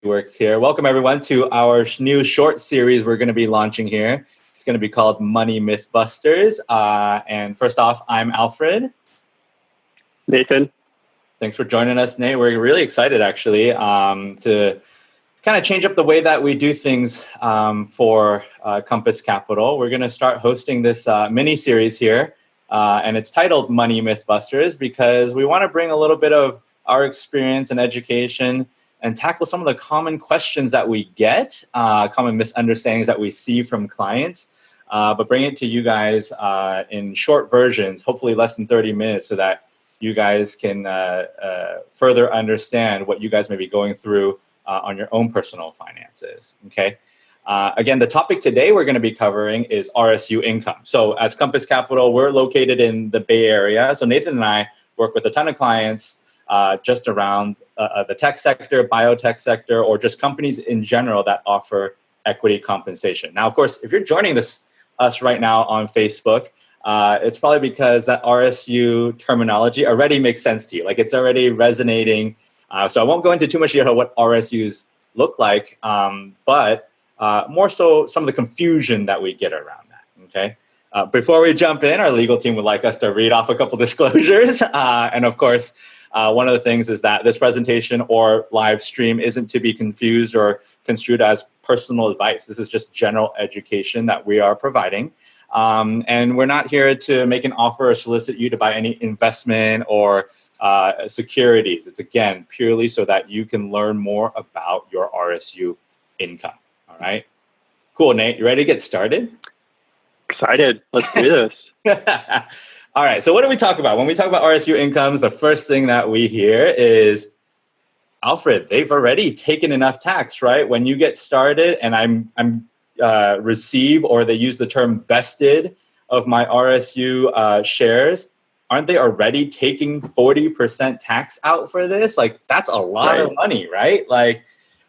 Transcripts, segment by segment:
Works here. Welcome everyone to our new short series we're going to be launching here. It's going to be called Money Mythbusters. And first off, I'm Alfred. Nathan. Thanks for joining us, Nate. We're really excited actually to kind of change up the way that we do things for Compass Capital. We're going to start hosting this mini series here, and it's titled Money Mythbusters because we want to bring a little bit of our experience and education and tackle some of the common questions that we get, common misunderstandings that we see from clients, but bring it to you guys in short versions, hopefully less than 30 minutes, so that you guys can further understand what you guys may be going through on your own personal finances, okay? Again, the topic today we're gonna be covering is RSU income. So as Compass Capital, we're located in the Bay Area. So Nathan and I work with a ton of clients just around the tech sector, biotech sector, or just companies in general that offer equity compensation. Now, of course, if you're joining us right now on Facebook, it's probably because that RSU terminology already makes sense to you. Like it's already resonating. So I won't go into too much detail what RSUs look like, but more so some of the confusion that we get around that, okay? Before we jump in, our legal team would like us to read off a couple disclosures. And of course, one of the things is that this presentation or live stream isn't to be confused or construed as personal advice. This is just general education that we are providing. And we're not here to make an offer or solicit you to buy any investment or securities. It's, again, purely so that you can learn more about your RSU income. All right? Cool, Nate. You ready to get started? Excited. Let's do this. All right, so what do we talk about? When we talk about RSU incomes, the first thing that we hear is, Alfred, they've already taken enough tax, right? When you get started and I'm receive, or they use the term vested of my RSU shares, aren't they already taking 40% tax out for this? Like, that's a lot of money, right? Like,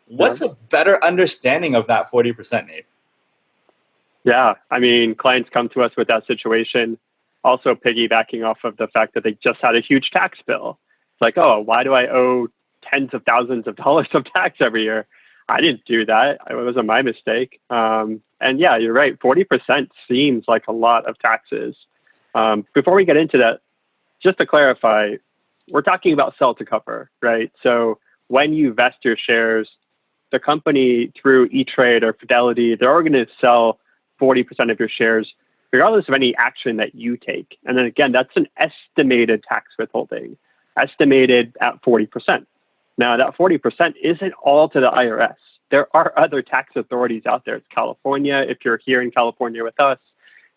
what's a better understanding of that 40%, Nate? Yeah, I mean, clients come to us with that situation. Also piggybacking off of the fact that they just had a huge tax bill. It's like, oh, why do I owe tens of thousands of dollars of tax every year? I didn't do that. It wasn't my mistake. And yeah, you're right. 40% seems like a lot of taxes. Before we get into that, just to clarify, we're talking about sell to cover, right? So when you vest your shares, the company through E-Trade or Fidelity, they're all going to sell 40% of your shares regardless of any action that you take. And then again, that's an estimated tax withholding, estimated at 40%. Now, that 40% isn't all to the IRS. There are other tax authorities out there. It's California. If you're here in California with us,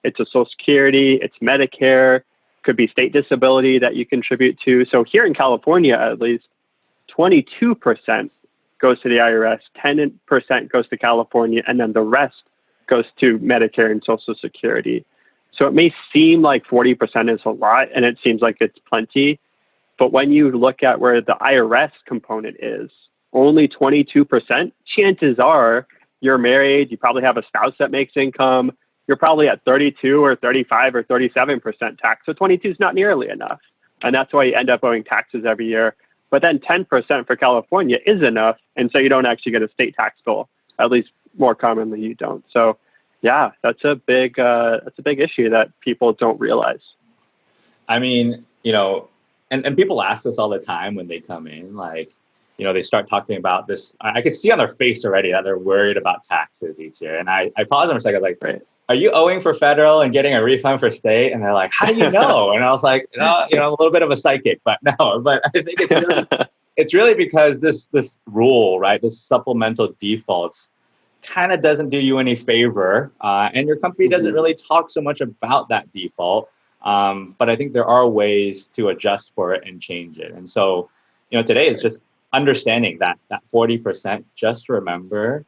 it's a Social Security, it's Medicare, could be state disability that you contribute to. So here in California, at least, 22% goes to the IRS, 10% goes to California, and then the rest goes to Medicare and Social Security. So it may seem like 40% is a lot, and it seems like it's plenty. But when you look at where the IRS component is, only 22%, chances are you're married, you probably have a spouse that makes income, you're probably at 32 or 35 or 37% tax. So 22 is not nearly enough. And that's why you end up owing taxes every year. But then 10% for California is enough. And so you don't actually get a state tax bill, at least more commonly you don't. So yeah, that's a big issue that people don't realize. I mean, and people ask us all the time when they come in, like, they start talking about this. I could see on their face already that they're worried about taxes each year. And I pause them for a second, like, are you owing for federal and getting a refund for state? And they're like, how do you know? And I was like, a little bit of a psychic, but no. But I think it's really because this rule, right, this supplemental defaults kind of doesn't do you any favor. And your company doesn't really talk so much about that default. But I think there are ways to adjust for it and change it. And so, today it's just understanding that 40%, just remember,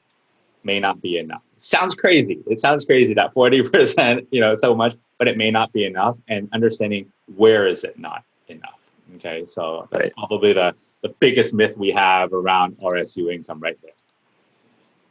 may not be enough. Sounds crazy. It sounds crazy that 40%, so much, but it may not be enough, and understanding where is it not enough. Okay, so that's probably the biggest myth we have around RSU income right there.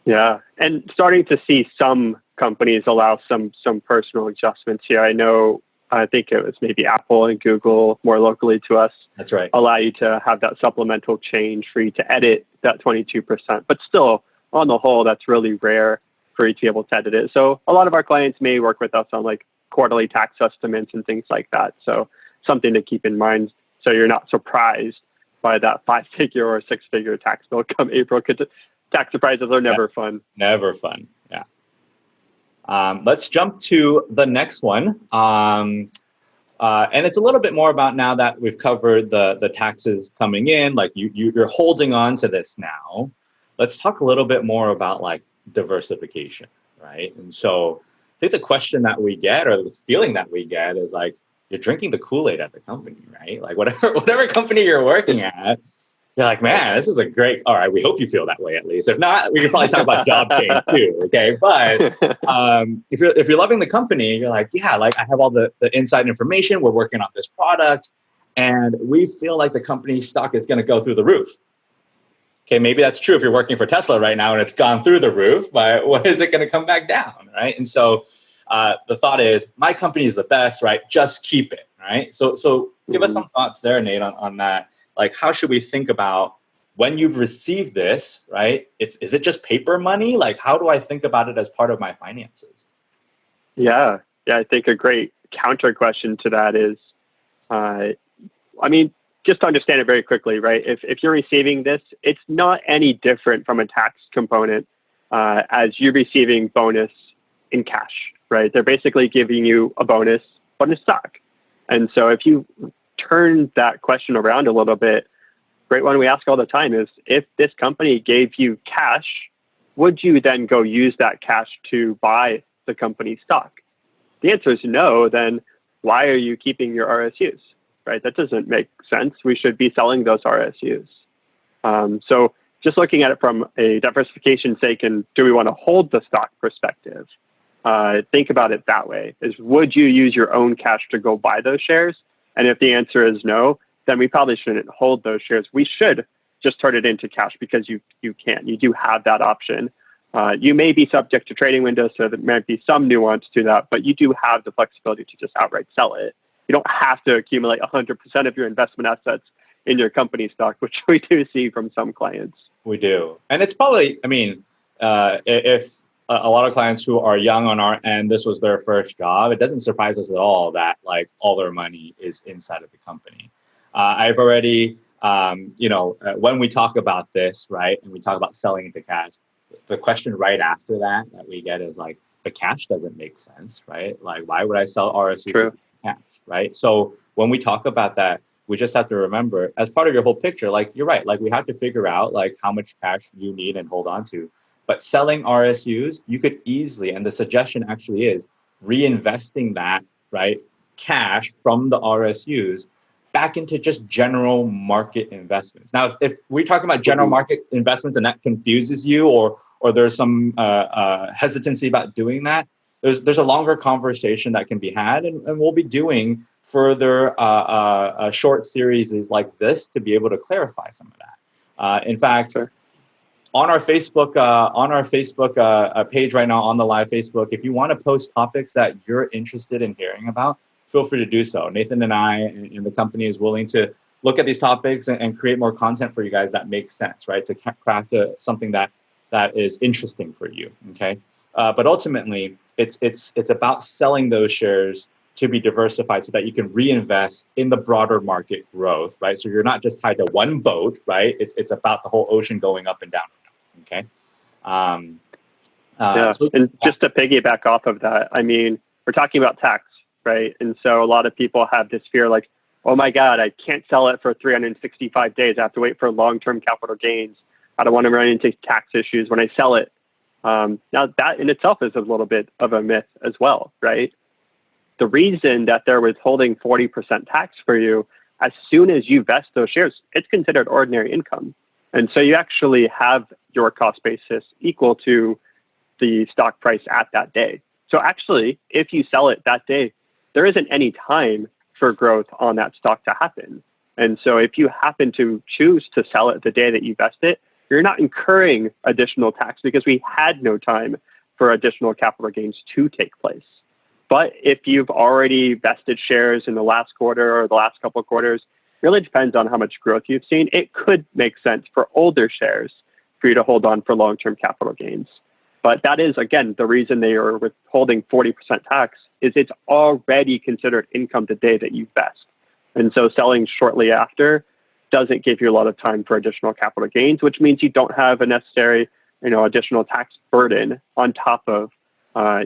Yeah, and starting to see some companies allow some personal adjustments here. I know I think it was maybe Apple and Google more locally to us. That's right. Allow you to have that supplemental change for you to edit that 22%. But still, on the whole, that's really rare for you to be able to edit it. So a lot of our clients may work with us on like quarterly tax estimates and things like that. So something to keep in mind so you're not surprised by that 5-figure or 6-figure tax bill come April, because tax surprises are never fun. Never fun. Yeah. Let's jump to the next one. And it's a little bit more about, now that we've covered the taxes coming in, like you're holding on to this now. Let's talk a little bit more about like diversification, right? And so I think the question that we get, or the feeling that we get, is like, you're drinking the Kool-Aid at the company, right? Like whatever company you're working at, you're like, man, this is a great, all right, we hope you feel that way at least. If not, we can probably talk about job change too, okay? But if you're loving the company, you're like, yeah, like I have all the inside information, we're working on this product, and we feel like the company's stock is gonna go through the roof. Okay, maybe that's true if you're working for Tesla right now and it's gone through the roof, but when is it gonna come back down, right? And so the thought is, my company is the best, right? Just keep it, right? So give us some thoughts there, Nate, on that. Like, how should we think about when you've received this, right? Is it just paper money? Like, how do I think about it as part of my finances? Yeah, I think a great counter question to that is, just to understand it very quickly, right? If you're receiving this, it's not any different from a tax component as you're receiving bonus in cash, right? They're basically giving you a bonus, but in stock. And so if you turn that question around a little bit, great one we ask all the time is, if this company gave you cash, would you then go use that cash to buy the company's stock? The answer is no. Then why are you keeping your RSUs, right? That doesn't make sense. We should be selling those RSUs. So just looking at it from a diversification sake, and do we want to hold the stock perspective? Think about it that way: is would you use your own cash to go buy those shares? And if the answer is no, then we probably shouldn't hold those shares. We should just turn it into cash, because you can. You do have that option. You may be subject to trading windows, so there might be some nuance to that, but you do have the flexibility to just outright sell it. You don't have to accumulate 100% of your investment assets in your company stock, which we do see from some clients. We do. And it's probably, if a lot of clients who are young on our end, this was their first job, it doesn't surprise us at all that like all their money is inside of the company. I've already, when we talk about this, right, and we talk about selling into cash, the question right after that we get is like, the cash doesn't make sense, right? Like, why would I sell RSU for cash, right? So when we talk about that, we just have to remember, as part of your whole picture, like, you're right, like we have to figure out like how much cash you need and hold on to. But selling RSUs, you could easily, and the suggestion actually is reinvesting that, right, cash from the RSUs back into just general market investments. Now, if we're talking about general market investments and that confuses you, or there's some hesitancy about doing that, there's a longer conversation that can be had, and we'll be doing further short series like this to be able to clarify some of that. In fact, Sure. On our Facebook page right now, on the live Facebook, if you want to post topics that you're interested in hearing about, feel free to do so. Nathan and I and the company is willing to look at these topics and create more content for you guys that makes sense, right? To craft something that is interesting for you, okay? But ultimately, it's about selling those shares to be diversified so that you can reinvest in the broader market growth, right? So you're not just tied to one boat, right? It's about the whole ocean going up and down, okay? And just to piggyback off of that, we're talking about tax, right? And so a lot of people have this fear like, oh my God, I can't sell it for 365 days. I have to wait for long-term capital gains. I don't want to run into tax issues when I sell it. Now that in itself is a little bit of a myth as well, right? The reason that they're withholding 40% tax for you, as soon as you vest those shares, it's considered ordinary income. And so you actually have your cost basis equal to the stock price at that day. So actually, if you sell it that day, there isn't any time for growth on that stock to happen. And so if you happen to choose to sell it the day that you vest it, you're not incurring additional tax because we had no time for additional capital gains to take place. But if you've already vested shares in the last quarter or the last couple of quarters, really depends on how much growth you've seen. It could make sense for older shares for you to hold on for long-term capital gains. But that is, again, the reason they are withholding 40% tax is it's already considered income today that you vest. And so selling shortly after doesn't give you a lot of time for additional capital gains, which means you don't have a necessary, additional tax burden on top of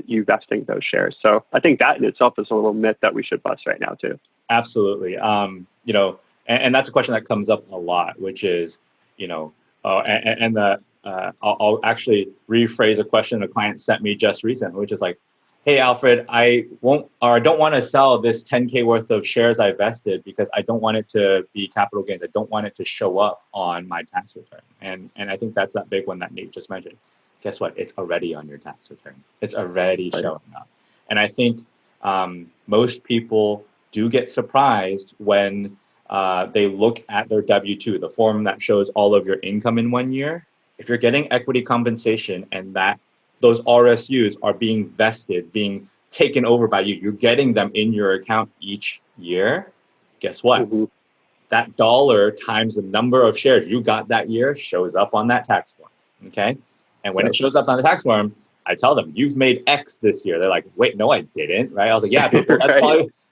you vesting those shares. So I think that in itself is a little myth that we should bust right now too. Absolutely. And that's a question that comes up a lot, which is, I'll actually rephrase a question a client sent me just recently, which is like, hey, Alfred, I don't want to sell this 10K worth of shares I vested because I don't want it to be capital gains. I don't want it to show up on my tax return. And I think that's that big one that Nate just mentioned. Guess what? It's already on your tax return. It's already showing up. And I think most people do get surprised when they look at their W-2, the form that shows all of your income in 1 year. If you're getting equity compensation and that those RSUs are being vested, being taken over by you, you're getting them in your account each year, guess what? Mm-hmm. That dollar times the number of shares you got that year shows up on that tax form, okay? And when it shows up on the tax form, I tell them, you've made X this year. They're like, wait, no, I didn't, right? I was like, yeah,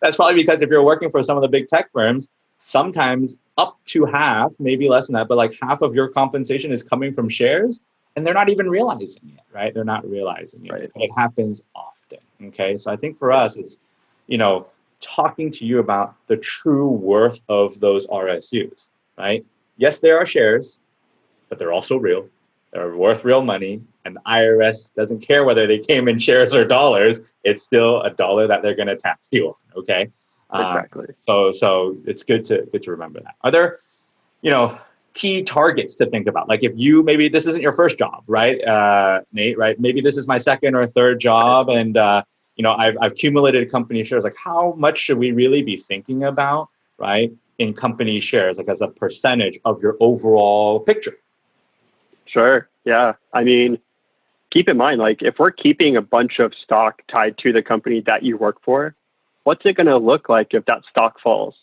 that's probably because if you're working for some of the big tech firms, sometimes up to half, maybe less than that, but like half of your compensation is coming from shares and they're not even realizing it, right? They're not realizing it. Right. It happens often, okay? So I think for us, it's, talking to you about the true worth of those RSUs, right? Yes, there are shares, but they're also real. They're worth real money. And the IRS doesn't care whether they came in shares or dollars. It's still a dollar that they're going to tax you on, okay? Exactly. So it's good to remember that. Are there, key targets to think about? Like if maybe this isn't your first job, right, Nate, right? Maybe this is my second or third job, and I've accumulated company shares. Like how much should we really be thinking about, right, in company shares, like as a percentage of your overall picture? Sure. Yeah. I mean, keep in mind, like if we're keeping a bunch of stock tied to the company that you work for, what's it going to look like if that stock falls?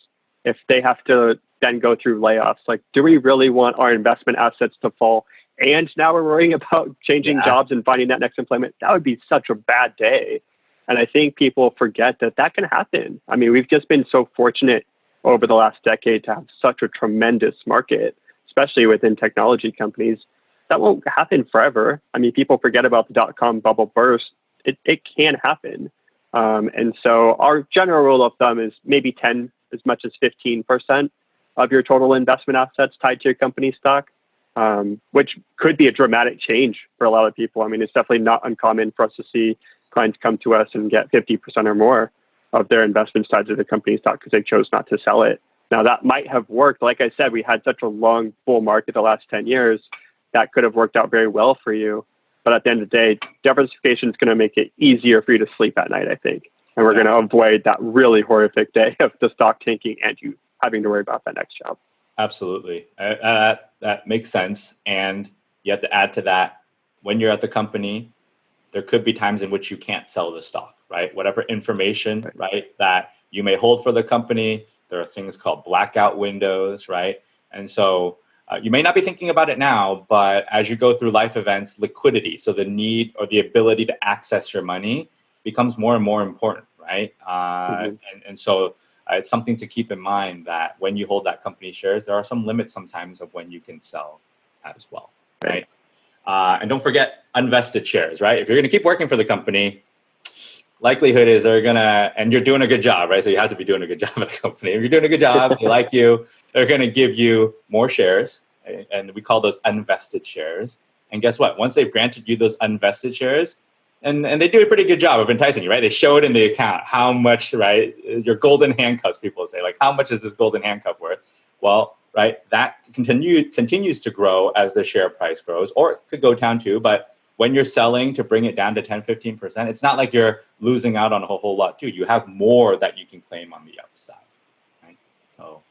If they have to then go through layoffs, like, do we really want our investment assets to fall? And now we're worrying about changing jobs and finding that next employment. That would be such a bad day. And I think people forget that can happen. I mean, we've just been so fortunate over the last decade to have such a tremendous market, especially within technology companies. That won't happen forever. I mean, people forget about the dot-com bubble burst. It can happen. And so our general rule of thumb is maybe 10, as much as 15% of your total investment assets tied to your company stock, which could be a dramatic change for a lot of people. I mean, it's definitely not uncommon for us to see clients come to us and get 50% or more of their investments tied to the company stock because they chose not to sell it. Now, that might have worked. Like I said, we had such a long bull market the last 10 years. That could have worked out very well for you. But at the end of the day, diversification is going to make it easier for you to sleep at night, I think. And we're going to avoid that really horrific day of the stock tanking and you having to worry about that next job. Absolutely. That makes sense. And you have to add to that, when you're at the company, there could be times in which you can't sell the stock, right? Whatever information, right, that you may hold for the company, there are things called blackout windows, right? And so you may not be thinking about it now, but as you go through life events, liquidity, so the need or the ability to access your money becomes more and more important, right? And so it's something to keep in mind that when you hold that company shares, there are some limits sometimes of when you can sell as well, right? And don't forget unvested shares, right? If you're going to keep working for the company, likelihood is they're going to, and you're doing a good job, right? So you have to be doing a good job at the company. If you're doing a good job, they like you, they're going to give you more shares. And we call those unvested shares. And guess what? Once they've granted you those unvested shares, and they do a pretty good job of enticing you, right? They show it in the account, how much, right? Your golden handcuffs, people say, like, how much is this golden handcuff worth? Well, right, that continues to grow as the share price grows, or it could go down too. But when you're selling to bring it down to 10, 15%, it's not like you're losing out on a whole lot too. You have more that you can claim on the upside, right? So,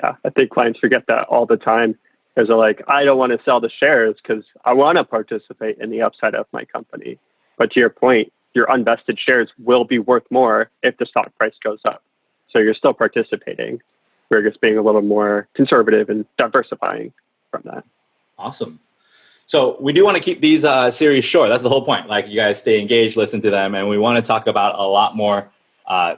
yeah, I think clients forget that all the time. Because they're like, I don't want to sell the shares because I want to participate in the upside of my company. But to your point, your unvested shares will be worth more if the stock price goes up. So you're still participating. We're just being a little more conservative and diversifying from that. Awesome. So we do want to keep these series short. That's the whole point. Like, you guys stay engaged, listen to them, and we want to talk about a lot more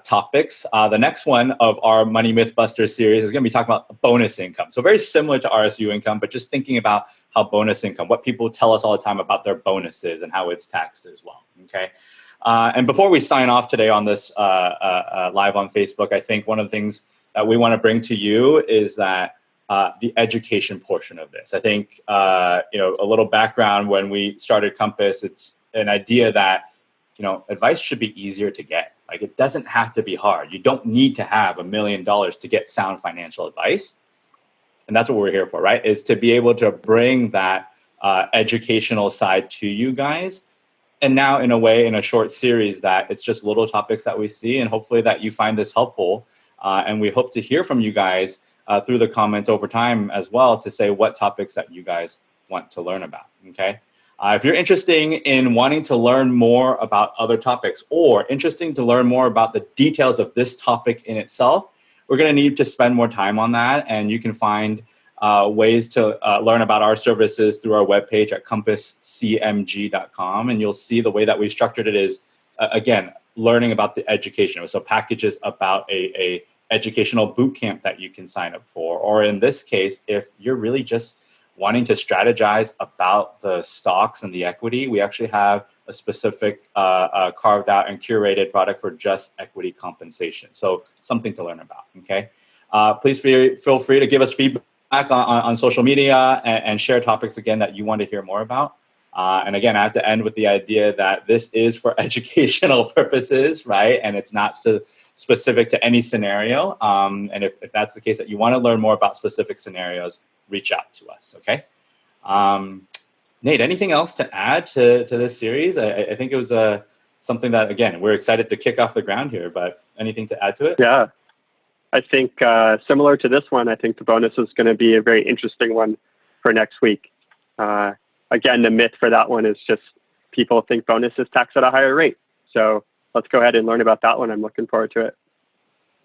topics. The next one of our Money Mythbusters series is going to be talking about bonus income. So very similar to RSU income, but just thinking about how bonus income, what people tell us all the time about their bonuses and how it's taxed as well. Okay. And before we sign off today on this live on Facebook, I think one of the things that we want to bring to you is that the education portion of this. I think, a little background: when we started Compass, it's an idea that, advice should be easier to get. Like, it doesn't have to be hard. You don't need to have $1 million to get sound financial advice. And that's what we're here for, right? Is to be able to bring that educational side to you guys. And now, in a way, in a short series, that it's just little topics that we see, and hopefully that you find this helpful. And we hope to hear from you guys through the comments over time as well, to say what topics that you guys want to learn about, okay? If you're interested in wanting to learn more about other topics, or interested to learn more about the details of this topic in itself, we're going to need to spend more time on that. And you can find ways to learn about our services through our webpage at compasscmg.com. And you'll see the way that we've structured it is, again, learning about the education. So packages about a educational boot camp that you can sign up for. Or in this case, if you're really just wanting to strategize about the stocks and the equity, we actually have a specific carved out and curated product for just equity compensation. So something to learn about, okay? Please feel free to give us feedback on social media, and share topics, again, that you want to hear more about. And again, I have to end with the idea that this is for educational purposes, right? And it's not specific to any scenario. And if that's the case, that you want to learn more about specific scenarios, reach out to us, okay? Nate, anything else to add to this series? I think it was something that, again, we're excited to kick off the ground here, but anything to add to it? Yeah, I think similar to this one, I think the bonus is going to be a very interesting one for next week. Again, the myth for that one is just people think bonus is taxed at a higher rate. So let's go ahead and learn about that one. I'm looking forward to it.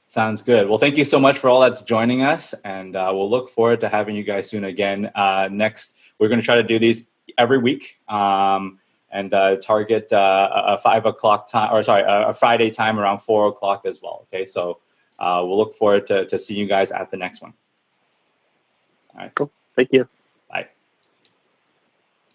Sounds good. Well, thank you so much for all that's joining us, and we'll look forward to having you guys soon again. Next, we're going to try to do these every week, and target a 5 o'clock time, or sorry, a Friday time around 4 o'clock as well. Okay, so we'll look forward to seeing you guys at the next one. All right. Cool. Thank you.